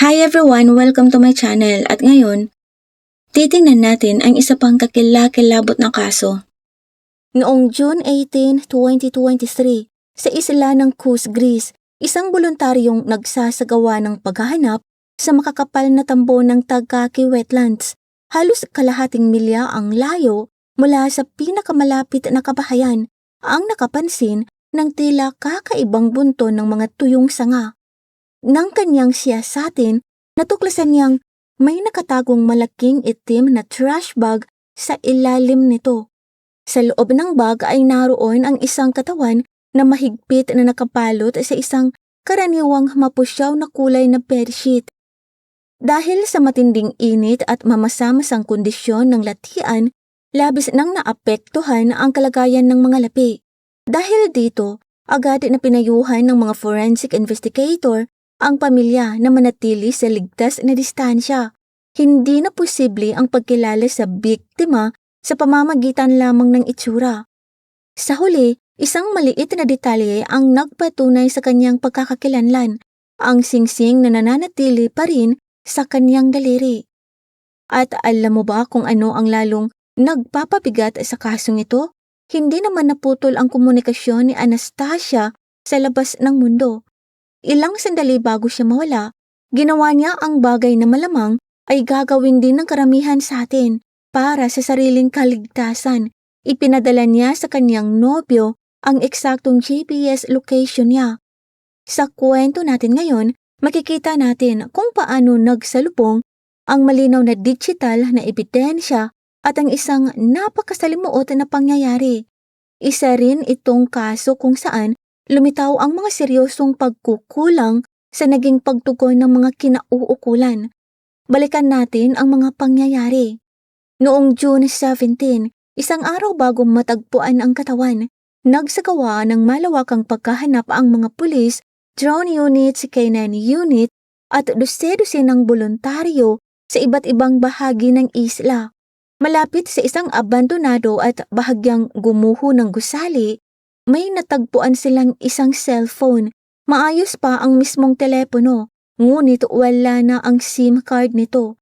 Hi everyone! Welcome to my channel at ngayon, titingnan natin ang isa pang kakilakilabot na kaso. Noong June 18, 2023, sa isla ng Kos, Greece, isang voluntaryong nagsasagawa ng paghahanap sa makakapal na tambo ng Tagaki Wetlands. Halos kalahating milya ang layo mula sa pinakamalapit na kabahayan ang nakapansin ng tila kakaibang bunto ng mga tuyong sanga. Nang kanyang siyasatin, natuklasan niyang may nakatagong malaking itim na trash bag sa ilalim nito. Sa loob ng bag ay naroon ang isang katawan na mahigpit na nakapalot sa isang karaniwang mapusyaw na kulay na bedsheet. Dahil sa matinding init at mamasamasang kondisyon ng latian, labis nang naapektuhan ang kalagayan ng mga lapi. Dahil dito, agad na pinayuhan ng mga forensic investigator ang pamilya na manatili sa ligtas na distansya. Hindi na posible ang pagkilala sa biktima sa pamamagitan lamang ng itsura. Sa huli, isang maliit na detalye ang nagpatunay sa kanyang pagkakakilanlan, ang singsing na nananatili pa rin sa kanyang daliri. At alam mo ba kung ano ang lalong nagpapabigat sa kasong ito? Hindi naman naputol ang komunikasyon ni Anastasia sa labas ng mundo. Ilang sandali bago siya mawala, ginawa niya ang bagay na malamang ay gagawin din ng karamihan sa atin para sa sariling kaligtasan. Ipinadala niya sa kanyang nobyo ang eksaktong GPS location niya. Sa kwento natin ngayon, makikita natin kung paano nagsalubong ang malinaw na digital na ebidensya at ang isang napakasalimuot na pangyayari. Isa rin itong kaso kung saan lumitaw ang mga seryosong pagkukulang sa naging pagtugon ng mga kinauukulan. Balikan natin ang mga pangyayari. Noong June 17, isang araw bago matagpuan ang katawan, nagsagawa ng malawakang pagkahanap ang mga pulis, drone unit, K9 unit at dose-dose ng voluntaryo sa iba't ibang bahagi ng isla. Malapit sa isang abandonado at bahagyang gumuho ng gusali, may natagpuan silang isang cellphone. Maayos pa ang mismong telepono, ngunit wala na ang SIM card nito.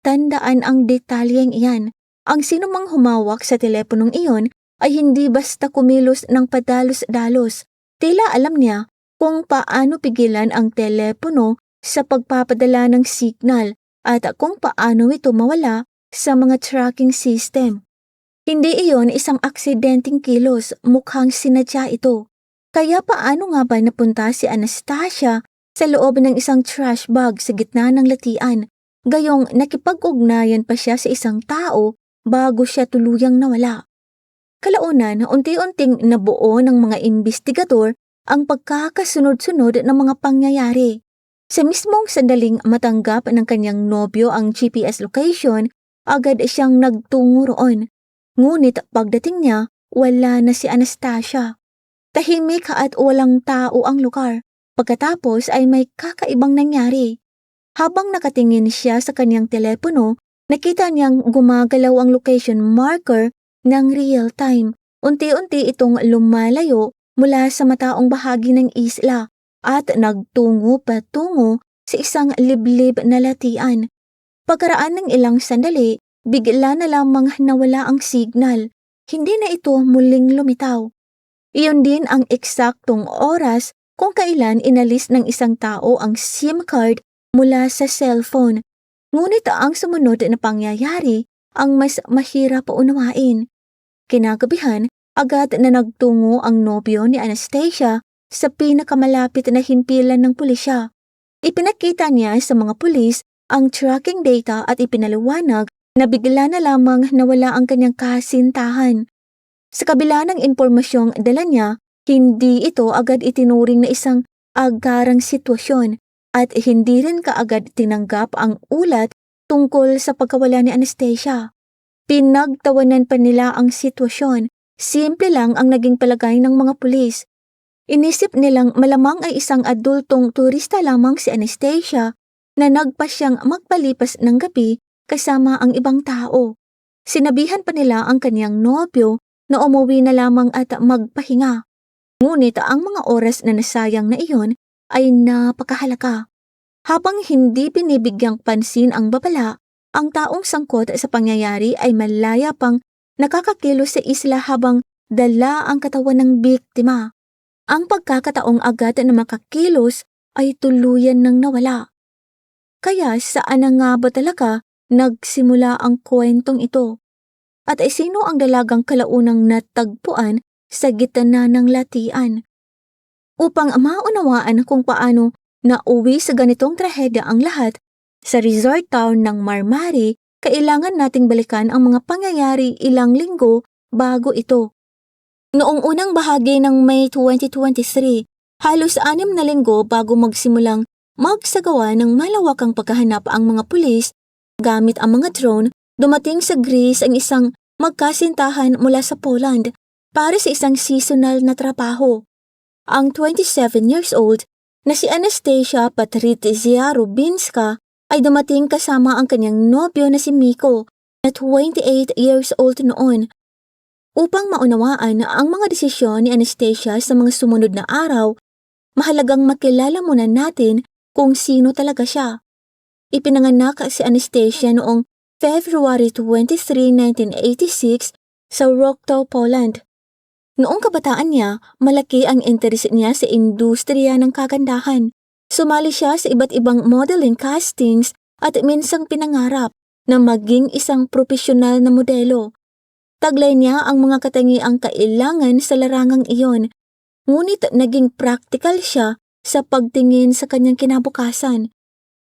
Tandaan ang detalyeng iyan. Ang sinumang humawak sa teleponong iyon ay hindi basta kumilos ng padalos-dalos. Tila alam niya kung paano pigilan ang telepono sa pagpapadala ng signal at kung paano ito mawala sa mga tracking system. Hindi iyon isang aksidenteng kilos, mukhang sinadya ito. Kaya paano nga ba napunta si Anastasia sa loob ng isang trash bag sa gitna ng latian, gayong nakipag-ugnayan pa siya sa isang tao bago siya tuluyang nawala? Kalaunan, unti-unting nabuo ng mga investigador ang pagkakasunod-sunod ng mga pangyayari. Sa mismong sandaling matanggap ng kanyang nobyo ang GPS location, agad siyang nagtungo roon. Ngunit pagdating niya, wala na si Anastasia. Tahimik at walang tao ang lugar. Pagkatapos ay may kakaibang nangyari. Habang nakatingin siya sa kanyang telepono, nakita niyang gumagalaw ang location marker ng real time. Unti-unti itong lumalayo mula sa mataong bahagi ng isla at nagtungo patungo sa isang liblib na latian. Pagkaraan ng ilang sandali, bigla na lamang nawala ang signal. Hindi na ito muling lumitaw. Iyon din ang eksaktong oras kung kailan inalis ng isang tao ang SIM card mula sa cellphone. Ngunit ang sumunod na pangyayari ang mas mahirap unawain. Kinagabihan, agad na nagtungo ang nobyo ni Anastasia sa pinakamalapit na himpilan ng pulisya. Ipinakita niya sa mga pulis ang tracking data at ipinaliwanag na bigla na lamang nawala ang kanyang kasintahan. Sa kabila ng impormasyong dala niya, hindi ito agad itinuring na isang agarang sitwasyon at hindi rin kaagad tinanggap ang ulat tungkol sa pagkawala ni Anastasia. Pinagtawanan pa nila ang sitwasyon, simple lang ang naging palagay ng mga pulis. Inisip nilang malamang ay isang adultong turista lamang si Anastasia na nagpasyang magpalipas ng gabi kasama ang ibang tao. Sinabihan pa nila ang kanyang nobyo na umuwi na lamang at magpahinga. Ngunit ang mga oras na nasayang na iyon ay napakahalaga. Habang hindi binibigyang pansin ang babala, ang taong sangkot sa pangyayari ay malaya pang nakakakilos sa isla habang dala ang katawan ng biktima. Ang pagkakataong agad na makakilos ay tuluyan ng nawala. Kaya saan na nga ba talaga nagsimula ang kwentong ito? At sino ang dalagang kalaunang natagpuan sa gitna ng latian? Upang maunawaan kung paano nauwi sa ganitong trahedya ang lahat, sa resort town ng Marmari, kailangan nating balikan ang mga pangyayari ilang linggo bago ito. Noong unang bahagi ng May 2023, halos 6 na linggo bago magsimulang magsagawa ng malawakang paghahanap ang mga pulis gamit ang mga drone, dumating sa Greece ang isang magkasintahan mula sa Poland para sa isang seasonal na trabaho. Ang 27 years old na si Anastasia Patricia Rubinska ay dumating kasama ang kanyang nobyo na si Miko na 28 years old noon. Upang maunawaan ang mga desisyon ni Anastasia sa mga sumunod na araw, mahalagang makilala muna natin kung sino talaga siya. Ipinanganak si Anastasia noong February 23, 1986 sa Wrocław, Poland. Noong kabataan niya, malaki ang interes niya sa industriya ng kagandahan. Sumali siya sa iba't ibang modeling castings at minsang pinangarap na maging isang profesional na modelo. Taglay niya ang mga katangiang kailangan sa larangang iyon, ngunit naging practical siya sa pagtingin sa kanyang kinabukasan.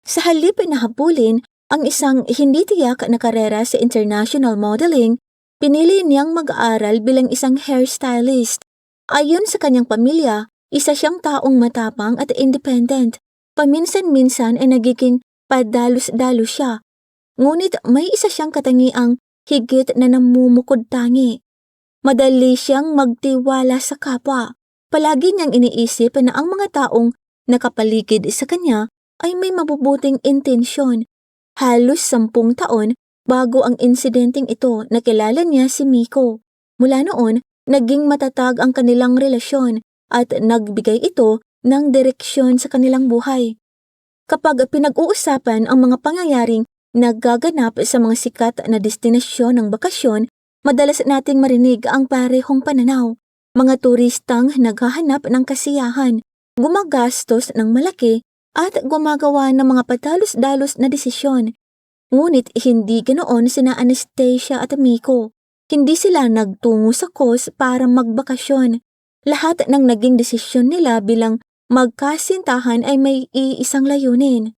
Sa halip na habulin ang isang hindi tiyak na karera sa international modeling, pinili niyang mag-aaral bilang isang hairstylist. Ayon sa kanyang pamilya, isa siyang taong matapang at independent. Paminsan-minsan ay nagiging padalos-dalos siya. Ngunit may isa siyang katangiang higit na namumukod-tangi. Madali siyang magtiwala sa kapwa. Palagi niyang iniisip na ang mga taong nakapaligid sa kanya ay may mabubuting intensyon. Halos 10 taon bago ang insidenteng ito nakilala niya si Miko. Mula noon, naging matatag ang kanilang relasyon at nagbigay ito ng direksyon sa kanilang buhay. Kapag pinag-uusapan ang mga pangyayaring nagaganap sa mga sikat na destinasyon ng bakasyon, madalas nating marinig ang parehong pananaw. Mga turistang naghahanap ng kasiyahan, gumagastos ng malaki at gumagawa ng mga padalos-dalos na desisyon. Ngunit hindi ganoon sina Anastasia at Miko. Hindi sila nagtungo sa Kos para magbakasyon. Lahat ng naging desisyon nila bilang magkasintahan ay may iisang layunin.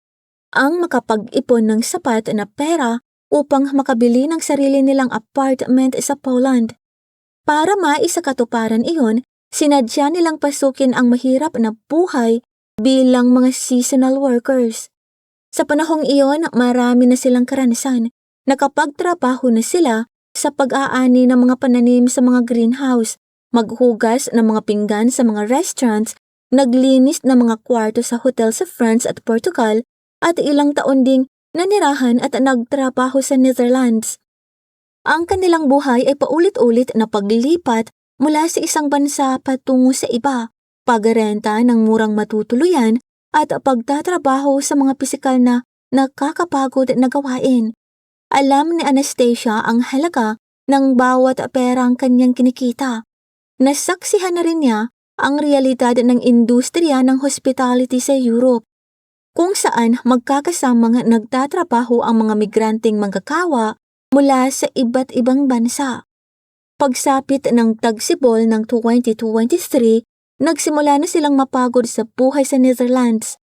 Ang makapag-ipon ng sapat na pera upang makabili ng sarili nilang apartment sa Poland. Para maisakatuparan iyon, sinadya nilang pasukin ang mahirap na buhay bilang mga seasonal workers. Sa panahong iyon, marami na silang karanasan. Nakapagtrabaho na sila sa pag-aani ng mga pananim sa mga greenhouse, maghugas ng mga pinggan sa mga restaurants, naglinis ng mga kwarto sa hotel sa France at Portugal, at ilang taon ding nanirahan at nagtrabaho sa Netherlands. Ang kanilang buhay ay paulit-ulit na paglipat mula sa isang bansa patungo sa iba, pagrenta ng murang matutuluyan at pagtatrabaho sa mga pisikal na nakakapagod na gawain. Alam ni Anastasia ang halaga ng bawat perang kanyang kinikita. Nasaksihan na rin niya ang realidad ng industriya ng hospitality sa Europe, kung saan magkakasamang nagtatrabaho ang mga migranteng manggagawa mula sa iba't ibang bansa. Pagsapit ng tagsibol ng 2023, nagsimula na silang mapagod sa buhay sa Netherlands.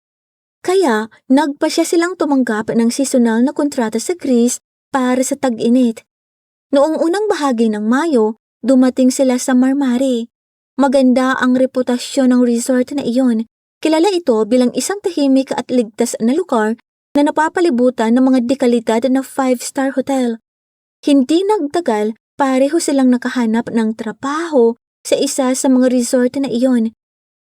Kaya nagpasya silang tumanggap ng seasonal na kontrata sa Greece para sa tag-init. Noong unang bahagi ng Mayo, dumating sila sa Marmari. Maganda ang reputasyon ng resort na iyon. Kilala ito bilang isang tahimik at ligtas na lugar na napapalibutan ng mga dekalidad na 5-star hotel. Hindi nagtagal, pareho silang nakahanap ng trabaho sa isa sa mga resort na iyon.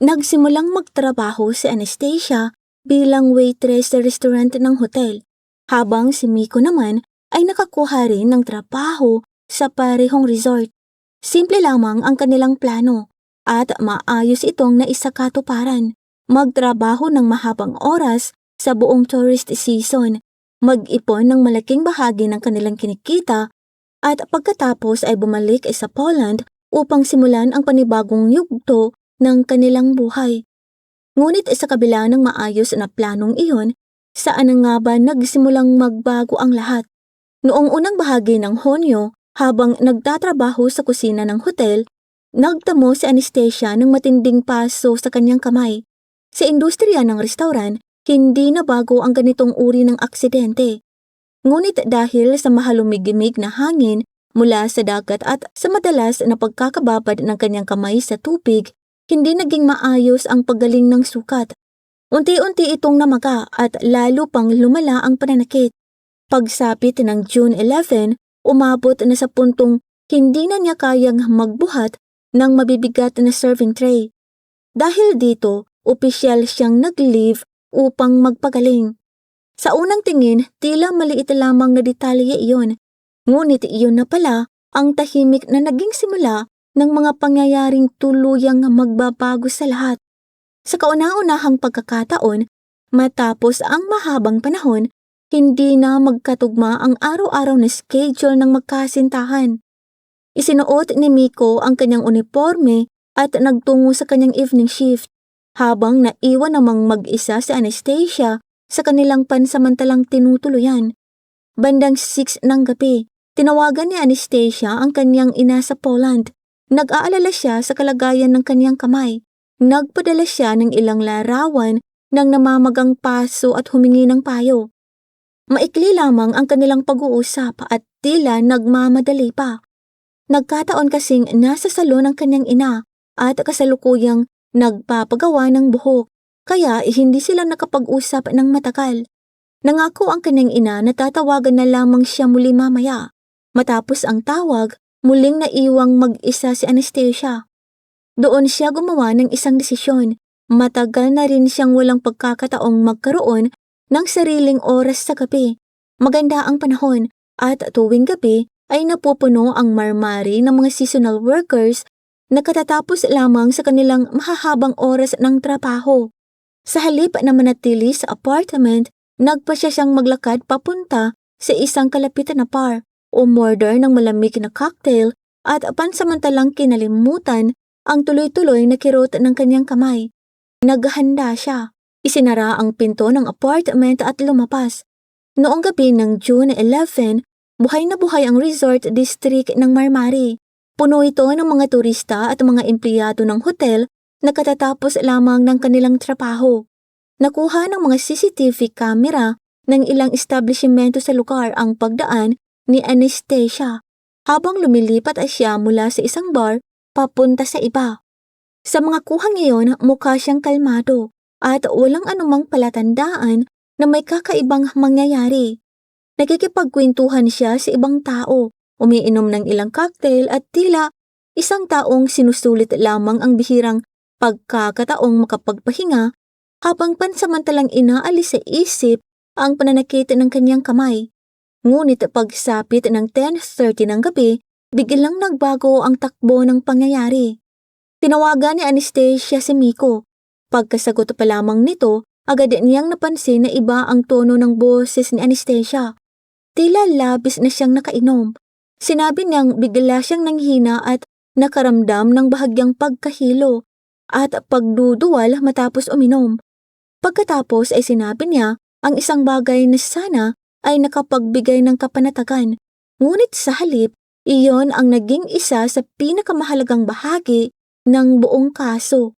Nagsimulang magtrabaho si Anastasia bilang waitress sa restaurant ng hotel, habang si Miko naman ay nakakuha rin ng trabaho sa parehong resort. Simple lamang ang kanilang plano at maayos itong naisakatuparan. Magtrabaho ng mahabang oras sa buong tourist season, mag-ipon ng malaking bahagi ng kanilang kinikita at pagkatapos ay bumalik sa Poland upang simulan ang panibagong yugto ng kanilang buhay. Ngunit sa kabila ng maayos na planong iyon, saan na nga ba nagsimulang magbago ang lahat? Noong unang bahagi ng Hunyo, habang nagtatrabaho sa kusina ng hotel, nagtamo si Anastasia ng matinding paso sa kanyang kamay. Sa industriya ng restaurant, hindi na bago ang ganitong uri ng aksidente. Ngunit dahil sa mahalumigimig na hangin mula sa dagat at sa madalas na pagkakababad ng kanyang kamay sa tubig, hindi naging maayos ang paggaling ng sukat. Unti-unti itong namaga at lalo pang lumala ang pananakit. Pagsapit ng June 11, umabot na sa puntong hindi na niya kayang magbuhat ng mabibigat na serving tray. Dahil dito, opisyal siyang nag-leave upang magpagaling. Sa unang tingin, tila maliit lamang na detalye iyon. Ngunit iyon na pala ang tahimik na naging simula ng mga pangyayaring tuluyang magbabago sa lahat. Sa kauna-unahang pagkakataon, matapos ang mahabang panahon, hindi na magkatugma ang araw-araw na schedule ng magkasintahan. Isinuot ni Miko ang kanyang uniforme at nagtungo sa kanyang evening shift, habang naiwan namang mag-isa si Anastasia sa kanilang pansamantalang tinutuluyan. Bandang 6 ng gabi, tinawagan ni Anastasia ang kanyang ina sa Poland. Nag-aalala siya sa kalagayan ng kanyang kamay. Nagpadala siya ng ilang larawan ng namamagang paso at humingi ng payo. Maikli lamang ang kanilang pag-uusap at tila nagmamadali pa. Nagkataon kasing nasa salon ang kanyang ina at kasalukuyang nagpapagawa ng buhok, kaya hindi sila nakapag-usap ng matagal. Nangako ang kanyang ina na tatawagan na lamang siya muli mamaya. Matapos ang tawag, muling naiwang mag-isa si Anastasia. Doon siya gumawa ng isang desisyon. Matagal na rin siyang walang pagkakataong magkaroon ng sariling oras sa gabi. Maganda ang panahon at tuwing gabi ay napupuno ang marmari ng mga seasonal workers na katatapos lamang sa kanilang mahahabang oras ng trabaho. Sa halip na manatili sa apartment, nagpasya siyang maglakad papunta sa isang kalapitan na bar, umorder ng malamig na cocktail at pansamantalang kinalimutan ang tuloy-tuloy na kirot ng kanyang kamay. Naghanda siya. Isinara ang pinto ng apartment at lumapas. Noong gabi ng June 11, buhay na buhay ang resort district ng Marmari. Puno ito ng mga turista at mga empleyado ng hotel na katatapos lamang ng kanilang trabaho. Nakuha ng mga CCTV camera ng ilang establishmento sa lugar ang pagdaan ni Anastasia habang lumilipat siya mula sa isang bar papunta sa iba. Sa mga kuhang iyon, mukha siyang kalmado at walang anumang palatandaan na may kakaibang mangyayari. Nakikipagkwentuhan siya sa ibang tao, umiinom ng ilang cocktail at tila isang taong sinusulit lamang ang bihirang pagkakataong makapagpahinga habang pansamantalang inaalis sa isip ang pananakit ng kanyang kamay. Ngunit pagsapit ng 10:30 ng gabi, biglang nagbago ang takbo ng pangyayari. Tinawagan ni Anastasia si Miko. Pagkasagot pa lamang nito, agad niyang napansin na iba ang tono ng boses ni Anastasia. Tila labis na siyang nakainom. Sinabi niyang bigla siyang nanghina at nakaramdam ng bahagyang pagkahilo at pagduduwal matapos uminom. Pagkatapos ay sinabi niya ang isang bagay na sana ay nakapagbigay ng kapanatagan. Ngunit sa halip, iyon ang naging isa sa pinakamahalagang bahagi ng buong kaso.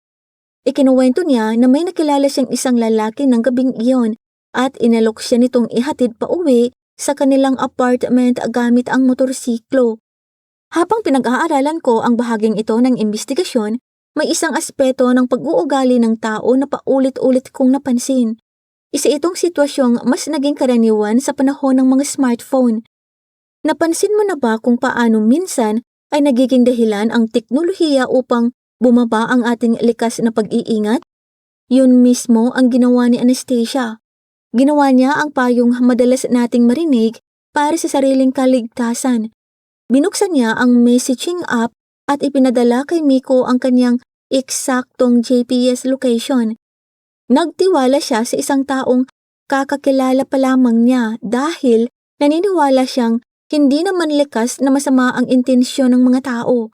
Ikinuwento niya na may nakilala siyang isang lalaki ng gabing iyon at inalok siya nitong ihatid pa uwi sa kanilang apartment gamit ang motorsiklo. Habang pinag-aaralan ko ang bahaging ito ng investigasyon, may isang aspeto ng pag-uugali ng tao na paulit-ulit kong napansin. Isa itong sitwasyong mas naging karaniwan sa panahon ng mga smartphone. Napansin mo na ba kung paano minsan ay nagiging dahilan ang teknolohiya upang bumaba ang ating likas na pag-iingat? Yun mismo ang ginawa ni Anastasia. Ginawa niya ang payong madalas nating marinig para sa sariling kaligtasan. Binuksan niya ang messaging app at ipinadala kay Miko ang kanyang eksaktong GPS location. Nagtiwala siya sa isang taong kakakilala pa lamang niya dahil naniniwala siyang hindi naman likas na masama ang intensyon ng mga tao.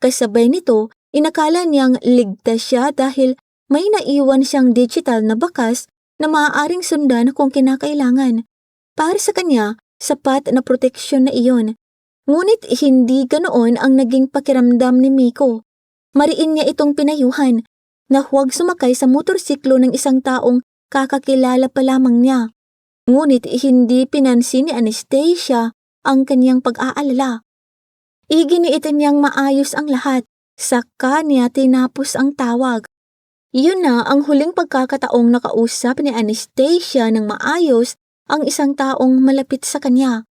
Kasabay nito, inakala niyang ligtas siya dahil may naiwan siyang digital na bakas na maaaring sundan kung kinakailangan. Para sa kanya, sapat na proteksyon na iyon. Ngunit hindi ganoon ang naging pakiramdam ni Miko. Mariin niya itong pinayuhan na huwag sumakay sa motorsiklo ng isang taong kakakilala pa lamang niya. Ngunit hindi pinansin ni Anastasia ang kanyang pag-aalala. Iginiit niyang maayos ang lahat, saka niya tinapos ang tawag. Yun na ang huling pagkakataong nakausap ni Anastasia ng maayos ang isang taong malapit sa kanya.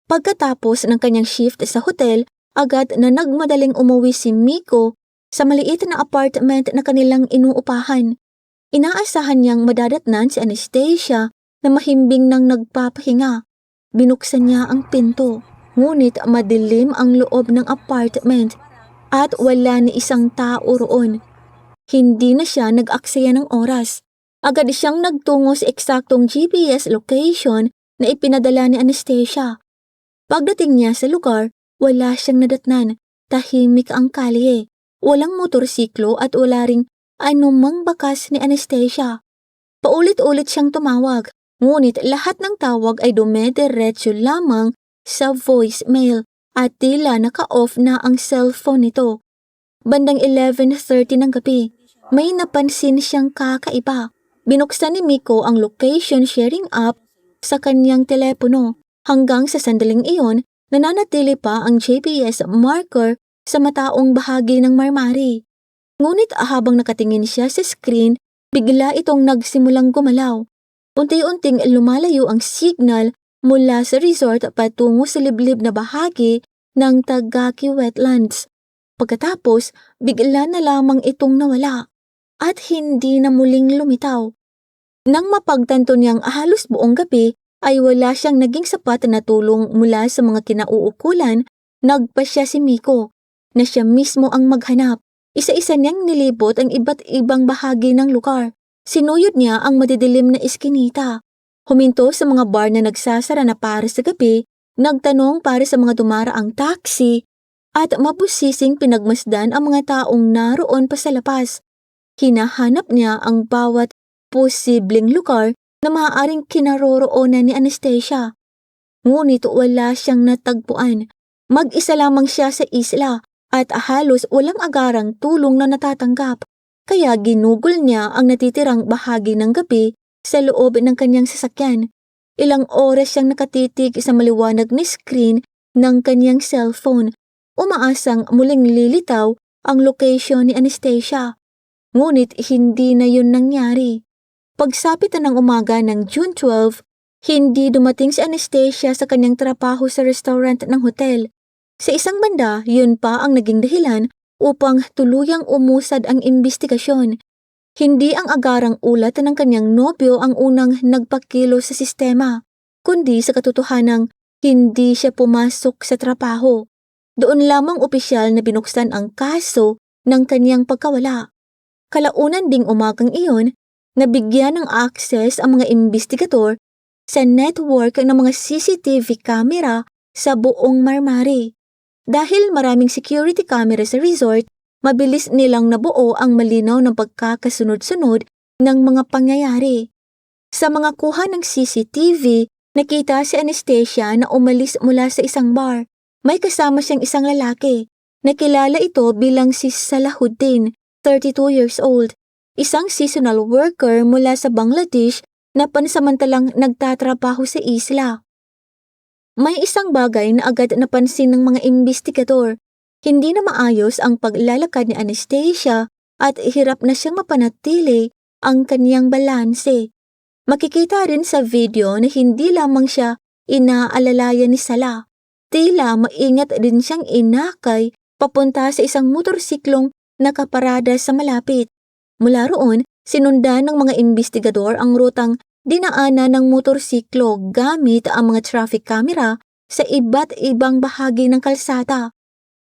Pagkatapos ng kanyang shift sa hotel, agad na nagmadaling umuwi si Miko sa maliit na apartment na kanilang inuupahan. Inaasahan niyang madadatnan si Anastasia na mahimbing nang nagpapahinga. Binuksan niya ang pinto, ngunit madilim ang loob ng apartment at wala ni isang tao roon. Hindi na siya nag-aksaya ng oras. Agad siyang nagtungo sa eksaktong GPS location na ipinadala ni Anastasia. Pagdating niya sa lugar, wala siyang nadatnan. Tahimik ang kalye. Walang motorsiklo at wala ring anumang bakas ni Anastasia. Paulit-ulit siyang tumawag, ngunit lahat ng tawag ay dumediretso lamang sa voicemail at tila naka-off na ang cellphone nito. Bandang 11:30 ng gabi, may napansin siyang kakaiba. Binuksan ni Miko ang location sharing app sa kanyang telepono. Hanggang sa sandaling iyon, nananatili pa ang GPS marker sa mataong bahagi ng Marmari. Ngunit habang nakatingin siya sa screen, bigla itong nagsimulang gumalaw. Unti-unting lumalayo ang signal mula sa resort patungo sa liblib na bahagi ng Tagaki Wetlands. Pagkatapos, bigla na lamang itong nawala at hindi na muling lumitaw. Nang mapagtanto niyang halos buong gabi ay wala siyang naging sapat na tulong mula sa mga kinauukulan, nagpasya si Miko na siya mismo ang maghanap. Isa-isa niyang nilibot ang iba't ibang bahagi ng lugar. Sinuyod niya ang madidilim na iskinita. Huminto sa mga bar na nagsasara na para sa gabi, nagtanong para sa mga dumaraang taxi, at mabusising pinagmasdan ang mga taong naroon pa sa labas. Hinahanap niya ang bawat posibleng lugar na maaaring kinaroroonan ni Anastasia. Ngunit wala siyang natagpuan. Mag-isa lamang siya sa isla at halos walang agarang tulong na natatanggap. Kaya ginugol niya ang natitirang bahagi ng gabi sa loob ng kanyang sasakyan. Ilang oras siyang nakatitig sa maliwanag na screen ng kanyang cellphone, umaasang muling lilitaw ang location ni Anastasia. Ngunit hindi na yun nangyari. Pagsapit ng umaga ng June 12, hindi dumating si Anastasia sa kanyang trabaho sa restaurant ng hotel. Sa isang banda, yun pa ang naging dahilan upang tuluyang umusad ang imbestigasyon. Hindi ang agarang ulat ng kanyang nobyo ang unang nagpakilo sa sistema, kundi sa katotohanang hindi siya pumasok sa trabaho. Doon lamang opisyal na binuksan ang kaso ng kanyang pagkawala. Kalaunan ding umagang iyon, nabigyan ng access ang mga investigador sa network ng mga CCTV camera sa buong Marmari. Dahil maraming security camera sa resort, mabilis nilang nabuo ang malinaw ng pagkakasunod-sunod ng mga pangyayari. Sa mga kuha ng CCTV, nakita si Anastasia na umalis mula sa isang bar. May kasama siyang isang lalaki. Nakilala ito bilang si Salahuddin, 32 years old. Isang seasonal worker mula sa Bangladesh na pansamantalang nagtatrabaho sa isla. May isang bagay na agad napansin ng mga investigador. Hindi na maayos ang paglalakad ni Anastasia at hirap na siyang mapanatili ang kaniyang balanse. Makikita rin sa video na hindi lamang siya inaalalayan ni Salah. Tila maingat din siyang inakay papunta sa isang motorsiklong nakaparada sa malapit. Mula roon, sinundan ng mga investigador ang rutang dinaanan ng motorsiklo gamit ang mga traffic camera sa iba't ibang bahagi ng kalsada.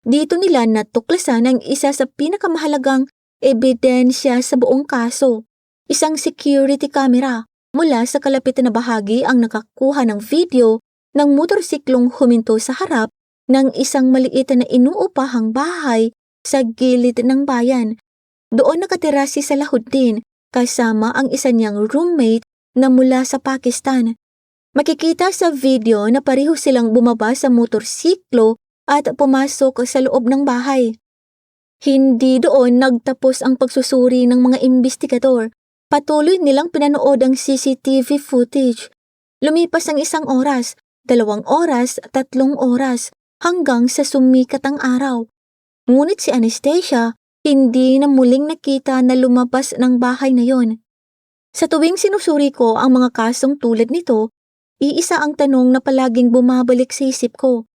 Dito nila natuklasan ang isa sa pinakamahalagang ebidensya sa buong kaso, isang security camera. Mula sa kalapit na bahagi ang nakakuha ng video ng motorsiklong huminto sa harap ng isang maliit na inuupahang bahay sa gilid ng bayan. Doon nakatira si Salahuddin kasama ang isa niyang roommate na mula sa Pakistan. Makikita sa video na pareho silang bumaba sa motorsiklo at pumasok sa loob ng bahay. Hindi doon nagtapos ang pagsusuri ng mga investigador. Patuloy nilang pinanood ang CCTV footage. Lumipas ang 1 oras, 2 oras, 3 oras, hanggang sa sumikat ang araw. Ngunit si Anastasia, hindi na muling nakita na lumabas ng bahay na yon. Sa tuwing sinusuri ko ang mga kasong tulad nito, iisa ang tanong na palaging bumabalik sa isip ko.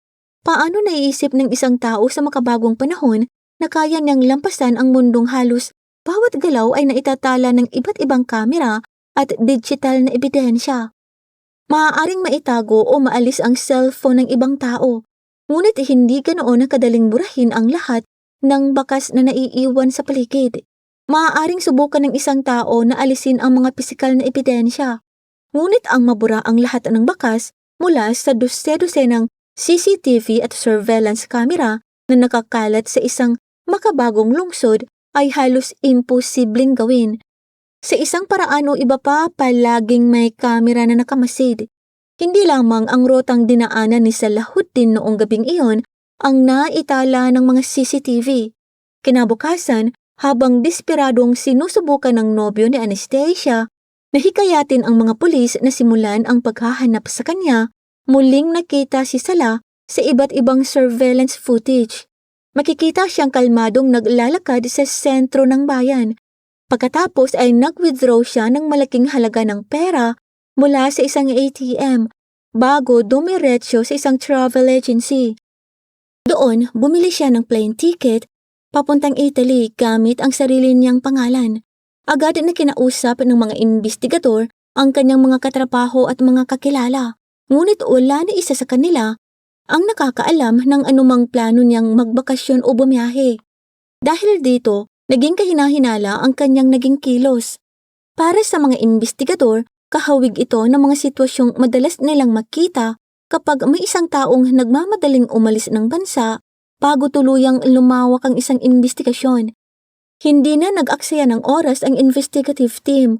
Paano naiisip ng isang tao sa makabagong panahon na kaya niyang lampasan ang mundong halos bawat galaw ay naitatala ng iba't ibang kamera at digital na ebidensya? Maaaring maitago o maalis ang cellphone ng ibang tao, ngunit hindi ganoon na kadaling burahin ang lahat ng bakas na naiiwan sa paligid. Maaaring subukan ng isang tao na alisin ang mga pisikal na ebidensya, ngunit ang mabura ang lahat ng bakas mula sa dose-dosenang CCTV at surveillance camera na nakakalat sa isang makabagong lungsod ay halos imposibleng gawin. Sa isang paraan o iba pa, palaging may kamera na nakamasid. Hindi lamang ang rotang dinaanan ni Salahuddin noong gabing iyon ang naitala ng mga CCTV. Kinabukasan, habang desperadong sinusubukan ng nobyo ni Anastasia na hikayatin ang mga pulis na simulan ang paghahanap sa kanya, muling nakita si Salah sa iba't ibang surveillance footage. Makikita siyang kalmadong naglalakad sa sentro ng bayan. Pagkatapos ay nag-withdraw siya ng malaking halaga ng pera mula sa isang ATM bago dumiretso sa isang travel agency. Doon, bumili siya ng plane ticket papuntang Italy gamit ang sarili niyang pangalan. Agad na kinausap ng mga investigador ang kanyang mga katrabaho at mga kakilala. Ngunit wala ni isa sa kanila ang nakakaalam ng anumang plano niyang magbakasyon o bumiyahe. Dahil dito, naging kahinahinala ang kanyang naging kilos. Para sa mga investigador, kahawig ito ng mga sitwasyong madalas nilang makita kapag may isang taong nagmamadaling umalis ng bansa bago tuluyang lumawak ang isang investigasyon. Hindi na nag-aksaya ng oras ang investigative team.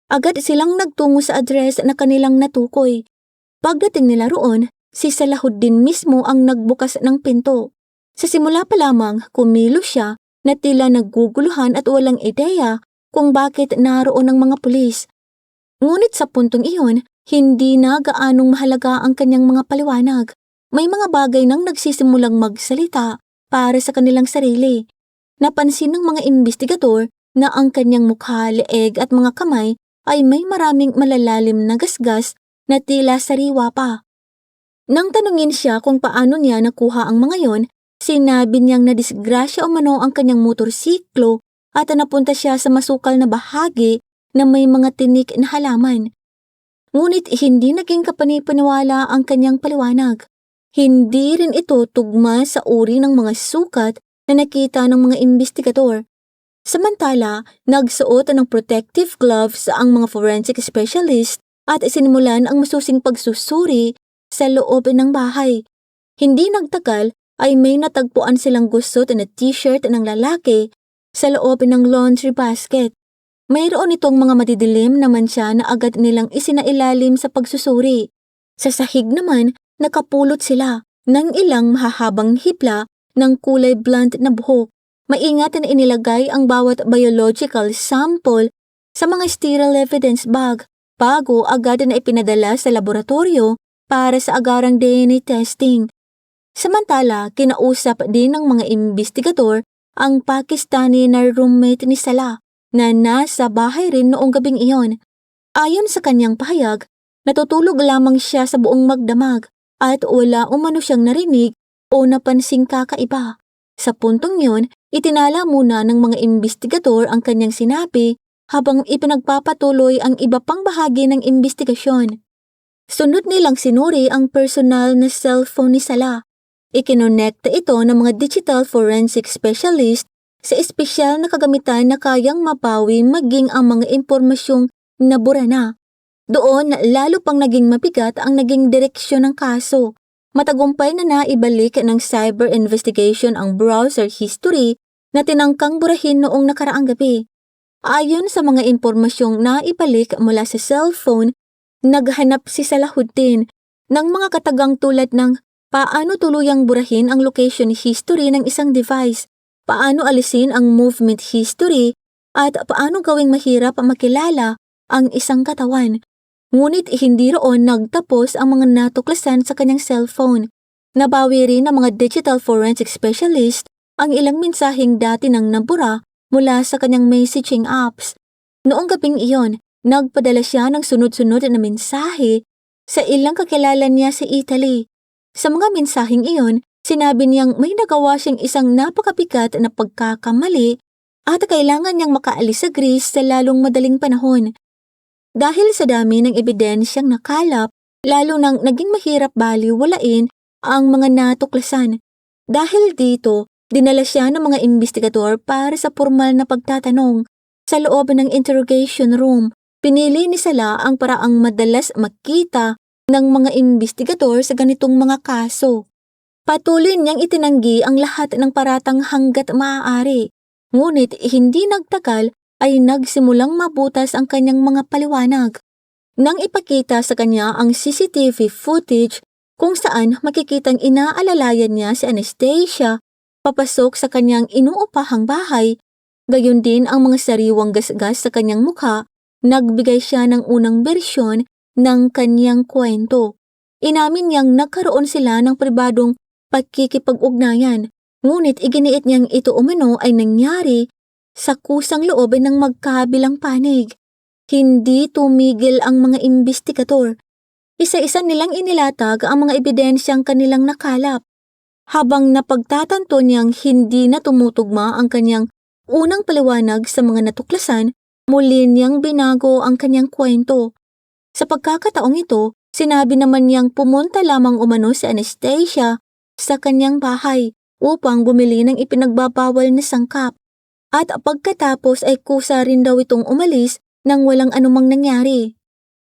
Agad silang nagtungo sa address na kanilang natukoy. Pagdating nila roon, si Salahuddin mismo ang nagbukas ng pinto. Sa simula pa lamang, kumilos siya na tila nagguguluhan at walang ideya kung bakit naroon ang mga pulis. Ngunit sa puntong iyon, hindi na gaanong mahalaga ang kanyang mga paliwanag. May mga bagay nang nagsisimulang magsalita para sa kanilang sarili. Napansin ng mga investigador na ang kanyang mukha, leeg at mga kamay ay may maraming malalalim na gasgas na tila sariwa pa. Nang tanungin siya kung paano niya nakuha ang mga yon, sinabi niyang nadisgrasya umano ang kanyang motorsiklo at napunta siya sa masukal na bahagi na may mga tinik na halaman. Ngunit hindi naging kapanipaniwala ang kanyang paliwanag. Hindi rin ito tugma sa uri ng mga sukat na nakita ng mga investigador. Samantala, nagsuot ng protective gloves ang mga forensic specialist at sinimulan ang masusing pagsusuri sa loob ng bahay. Hindi nagtagal ay may natagpuan silang gusot na t-shirt ng lalaki sa loob ng laundry basket. Mayroon itong mga madidilim na mansya na agad nilang isinailalim sa pagsusuri. Sa sahig naman, nakapulot sila ng ilang mahahabang hibla ng kulay blonde na buhok. Maingat na inilagay ang bawat biological sample sa mga sterile evidence bag bago agad na ipinadala sa laboratorio para sa agarang DNA testing. Samantala, kinausap din ng mga investigador ang Pakistani na roommate ni Salah na nasa bahay rin noong gabing iyon. Ayon sa kanyang pahayag, natutulog lamang siya sa buong magdamag at wala umano siyang narinig o napansing kakaiba. Sa puntong yun, itinala muna ng mga investigador ang kanyang sinabi habang ipinagpapatuloy ang iba pang bahagi ng investigasyon. Sunod nilang sinuri ang personal na cellphone ni Salah. Ikinonekta ito ng mga digital forensic specialist sa espesyal na kagamitan na kayang mapawi maging ang mga impormasyong nabura na. Doon, lalo pang naging mabigat ang naging direksyon ng kaso. Matagumpay na naibalik ng cyber investigation ang browser history na tinangkang burahin noong nakaraang gabi. Ayon sa mga impormasyong naibalik mula sa cellphone, naghanap si Salahuddin ng mga katagang tulad ng paano tuluyang burahin ang location history ng isang device, paano alisin ang movement history, at paano gawing mahirap makilala ang isang katawan. Ngunit hindi roon nagtapos ang mga natuklasan sa kanyang cellphone. Nabawi rin ng mga digital forensic specialist ang ilang mensaheng dati nang nabura mula sa kanyang messaging apps. Noong gabing iyon, nagpadala siya ng sunod-sunod na mensahe sa ilang kakilala niya sa Italy. Sa mga mensaheng iyon, sinabi niyang may nagawa siyang isang napakabigat na pagkakamali at kailangan niyang makaalis sa Greece sa lalong madaling panahon. Dahil sa dami ng ebidensyang nakalap, lalo nang naging mahirap baliwalain ang mga natuklasan. Dahil dito, dinala siya ng mga investigador para sa formal na pagtatanong. Sa loob ng interrogation room, pinili ni Sala ang paraang madalas makita ng mga investigador sa ganitong mga kaso. Patuloy niyang itinanggi ang lahat ng paratang hanggat maaari. Ngunit hindi nagtagal ay nagsimulang mabutas ang kanyang mga paliwanag. Nang ipakita sa kanya ang CCTV footage kung saan makikitang inaalalayan niya si Anastasia papasok sa kanyang inuupahang bahay, gayon din ang mga sariwang gasgas sa kanyang mukha, nagbigay siya ng unang bersyon ng kanyang kwento. Inamin niyang nagkaroon sila ng pribadong pagkikipag-ugnayan, ngunit iginiit niyang ito umano ay nangyari sa kusang loob ng magkabilang panig. Hindi tumigil ang mga investigador. Isa-isa nilang inilatag ang mga ebidensyang kanilang nakalap. Habang napagtatanto niyang hindi na tumutugma ang kanyang unang paliwanag sa mga natuklasan, muli niyang binago ang kanyang kwento. Sa pagkakataong ito, sinabi naman niyang pumunta lamang umano si Anastasia sa kanyang bahay upang bumili ng ipinagbabawal na sangkap. At pagkatapos ay kusa rin daw itong umalis nang walang anumang nangyari.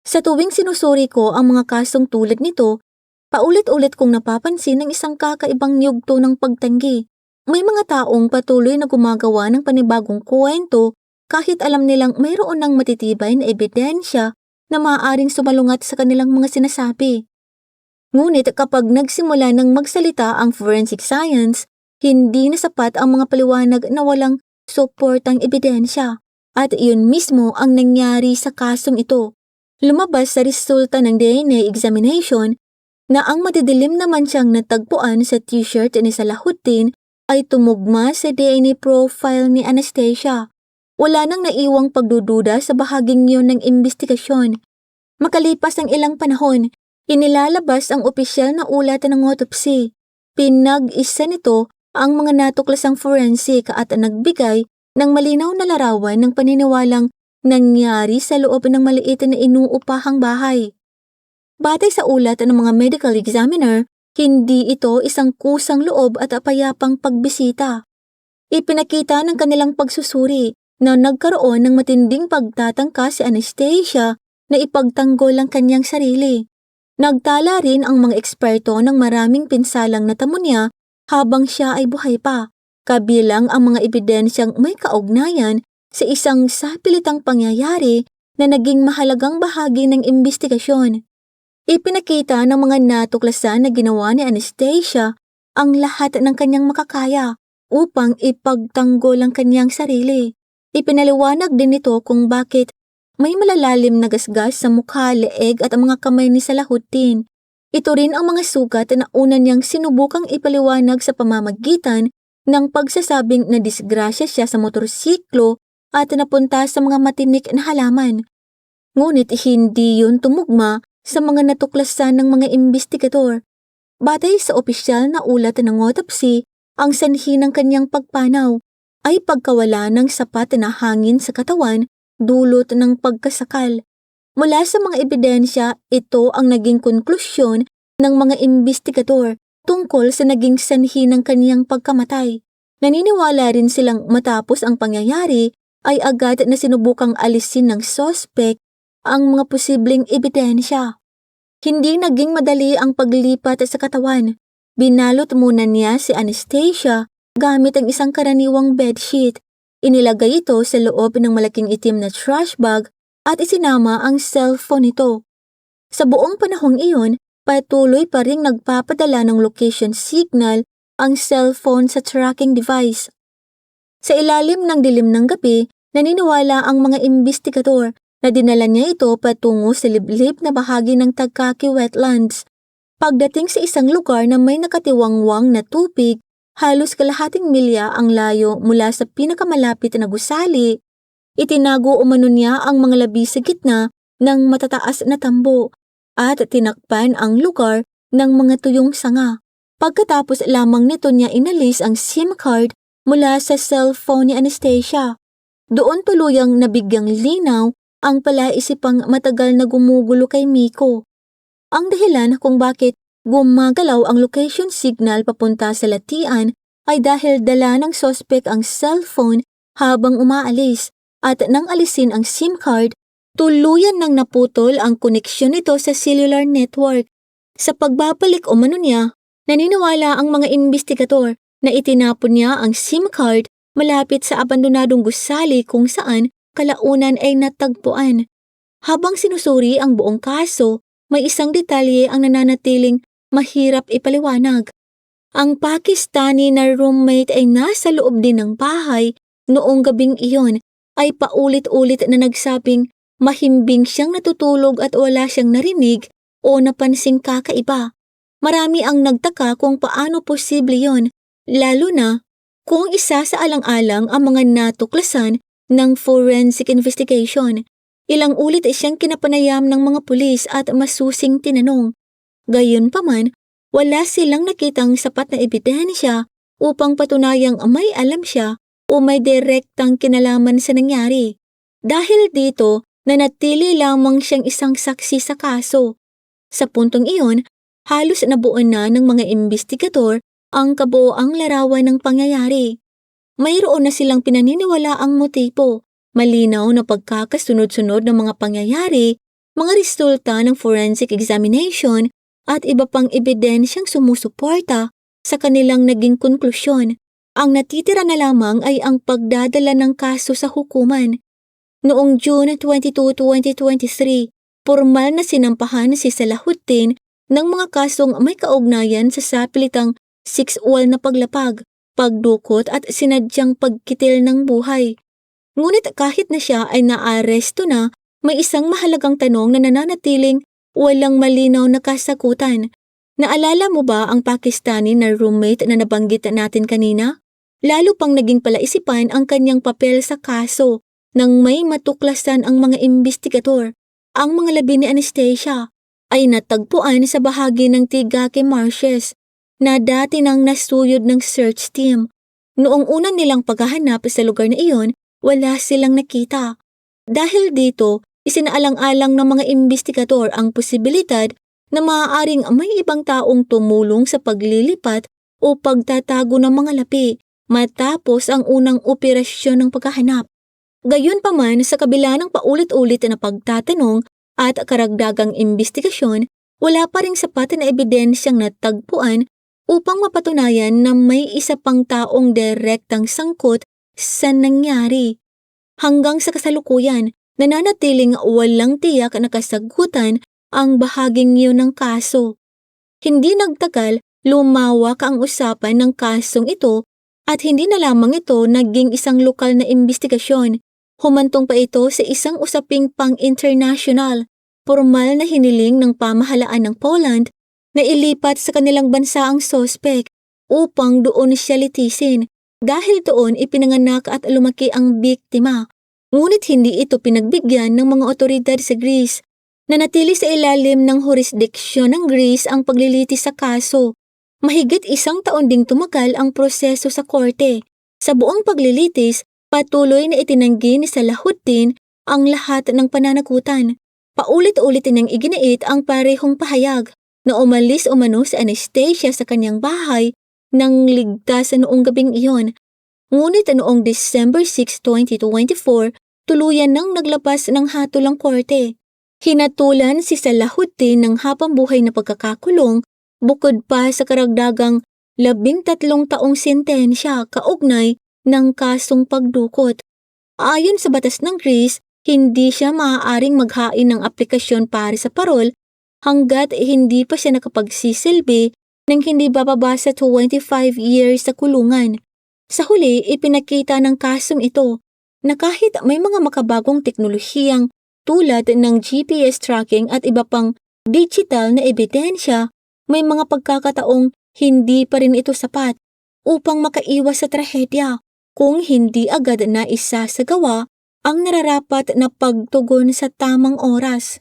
Sa tuwing sinusuri ko ang mga kasong tulad nito, paulit-ulit kong napapansin ang isang kakaibang yugto ng pagtanggi. May mga taong patuloy na gumagawa ng panibagong kwento kahit alam nilang mayroon ng matitibay na ebidensya na maaaring sumalungat sa kanilang mga sinasabi. Ngunit kapag nagsimula ng magsalita ang forensic science, hindi na sapat ang mga paliwanag na walang suportang ebidensya, at iyon mismo ang nangyari sa kasong ito. Lumabas sa resulta ng DNA examination na ang madidilim naman siyang natagpuan sa t-shirt ni Salahuddin ay tumugma sa DNA profile ni Anastasia. Wala nang naiwang pagdududa sa bahaging yun ng investigasyon. Makalipas ang ilang panahon, inilalabas ang opisyal na ulat ng autopsy. Pinag-isa nito ang mga natuklasang forensic at nagbigay ng malinaw na larawan ng paniniwalang nangyari sa loob ng maliit na inuupahang bahay. Batay sa ulat ng mga medical examiner, hindi ito isang kusang loob at payapang pagbisita. Ipinakita ng kanilang pagsusuri na nagkaroon ng matinding pagtatangka si Anastasia na ipagtanggol ang kanyang sarili. Nagtala rin ang mga eksperto ng maraming pinsalang natamo niya habang siya ay buhay pa, kabilang ang mga ebidensyang may kaugnayan sa isang sapilitang pangyayari na naging mahalagang bahagi ng investigasyon. Ipinakita ng mga natuklasan na ginawa ni Anastasia ang lahat ng kanyang makakaya upang ipagtanggol ang kanyang sarili. Ipinaliwanag din nito kung bakit may malalalim na gasgas sa mukha, leeg at ang mga kamay ni Salahuddin. Ito rin ang mga sugat na una niyang sinubukang ipaliwanag sa pamamagitan ng pagsasabing na disgrasya siya sa motorsiklo at napunta sa mga matinik na halaman. Ngunit hindi yun tumugma sa mga natuklasan ng mga investigador. Batay sa opisyal na ulat ng autopsy, ang sanhi ng kanyang pagpanaw ay pagkawala ng sapat na hangin sa katawan dulot ng pagkasakal. Mula sa mga ebidensya, ito ang naging konklusyon ng mga investigador tungkol sa naging sanhi ng kaniyang pagkamatay. Naniniwala rin silang matapos ang pangyayari ay agad na sinubukang alisin ng suspect ang mga posibleng ebidensya. Hindi naging madali ang paglipat sa katawan. Binalot muna niya si Anastasia gamit ang isang karaniwang bedsheet. Inilagay ito sa loob ng malaking itim na trash bag at isinama ang cellphone nito. Sa buong panahong iyon, patuloy pa ring nagpapadala ng location signal ang cellphone sa tracking device. Sa ilalim ng dilim ng gabi, naniniwala ang mga imbestigador na dinala niya ito patungo sa liblib na bahagi ng Tagaki Wetlands. Pagdating sa isang lugar na may nakatiwangwang na tubig, halos kalahating milya ang layo mula sa pinakamalapit na gusali, itinago umano niya ang mga labi sa gitna ng matataas na tambo at tinakpan ang lugar ng mga tuyong sanga. Pagkatapos lamang nito niya inalis ang SIM card mula sa cellphone ni Anastasia. Doon tuluyang nabigyang linaw ang palaisipang matagal na gumugulo kay Miko. Ang dahilan kung bakit gumagalaw ang location signal papunta sa latian ay dahil dala ng sospek ang cellphone habang umaalis at nang alisin ang SIM card, tuluyan nang naputol ang koneksyon nito sa cellular network. Sa pagbabalik umano niya, naniniwala ang mga imbestigador na itinapon niya ang SIM card malapit sa abandonadong gusali kung saan kalaunan ay natagpuan. Habang sinusuri ang buong kaso, may isang detalye ang nananatiling mahirap ipaliwanag. Ang Pakistani na roommate ay nasa loob din ng bahay noong gabing iyon ay paulit-ulit na nagsabing mahimbing siyang natutulog at wala siyang narinig o napansing kakaiba. Marami ang nagtaka kung paano posible yon, lalo na kung isa sa alang-alang ang mga natuklasan ng forensic investigation. Ilang ulit ay siyang kinapanayam ng mga pulis at masusing tinanong. Gayunpaman, wala silang nakitang sapat na ebidensya upang patunayang may alam siya o may direktang kinalaman sa nangyari. Dahil dito, nanatili lamang siyang isang saksi sa kaso. Sa puntong iyon, halos nabuo na ng mga imbestigador ang kabuoang larawan ng pangyayari. Mayroon na silang pinaniniwalaang motibo, malinaw na pagkakasunod-sunod ng mga pangyayari, mga resulta ng forensic examination at iba pang ebidensyang sumusuporta sa kanilang naging konklusyon. Ang natitira na lamang ay ang pagdadala ng kaso sa hukuman. Noong June 22, 2023, formal na sinampahan si Salahuddin ng mga kasong may kaugnayan sa sapilitang 6-wall na paglapag, pagdukot at sinadyang pagkitil ng buhay. Ngunit kahit na siya ay naaresto na, may isang mahalagang tanong na nananatiling walang malinaw na kasagutan. Naalala mo ba ang Pakistani na roommate na nabanggit natin kanina? Lalo pang naging palaisipan ang kanyang papel sa kaso nang may matuklasan ang mga imbestigador. Ang mga labi ni Anastasia ay natagpuan sa bahagi ng Tagaki Marshes na dati nang nasuyod ng search team. Noong unang nilang paghahanap sa lugar na iyon, wala silang nakita. Dahil dito, isinaalang-alang ng mga imbestigador ang posibilidad na maaaring may ibang taong tumulong sa paglilipat o pagtatago ng mga lapi matapos ang unang operasyon ng paghahanap. Gayunpaman, sa kabila ng paulit-ulit na pagtatanong at karagdagang imbestigasyon, wala pa ring sapat na ebidensyang natagpuan upang mapatunayan na may isa pang taong direktang sangkot sa nangyari. Hanggang sa kasalukuyan, nananatiling walang tiyak na kasagutan ang bahaging iyon ng kaso. Hindi nagtagal, lumawak ang usapan ng kasong ito at hindi na lamang ito naging isang lokal na imbestigasyon. Humantong pa ito sa isang usaping pang-international, formal na hiniling ng pamahalaan ng Poland na ilipat sa kanilang bansa ang sospek upang doon siya litisin. Dahil doon ipinanganak at lumaki ang biktima. Ngunit hindi ito pinagbigyan ng mga otoridad sa Greece. Nanatili sa ilalim ng jurisdiksyon ng Greece ang paglilitis sa kaso. Mahigit 1 taon ding tumagal ang proseso sa korte. Sa buong paglilitis, patuloy na itinanggi ni Salahuddin ang lahat ng pananagutan. Paulit-ulit niyang iginiit ang parehong pahayag na umalis umano si Anastasia sa kanyang bahay nang ligtas noong gabing iyon. Ngunit noong December 6, 2024, tuluyan nang naglabas ng hatol ang korte. Hinatulan si Salahuddin ng habambuhay na pagkakakulong bukod pa sa karagdagang 13 taong sentensya kaugnay ng kasong pagdukot. Ayon sa batas ng Greece, hindi siya maaaring maghain ng aplikasyon para sa parol hanggat hindi pa siya nakapagsisilbi ng hindi bababa sa 25 years sa kulungan. Sa huli, ipinakita ng kasong ito na kahit may mga makabagong teknolohiyang tulad ng GPS tracking at iba pang digital na ebidensya, may mga pagkakataong hindi pa rin ito sapat upang makaiwas sa trahedya kung hindi agad na isasagawa ang nararapat na pagtugon sa tamang oras.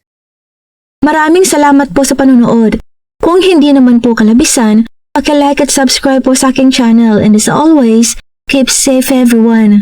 Maraming salamat po sa panunood. Kung hindi naman po kalabisan, paki-like at subscribe po sa aking channel, and as always, keep safe everyone.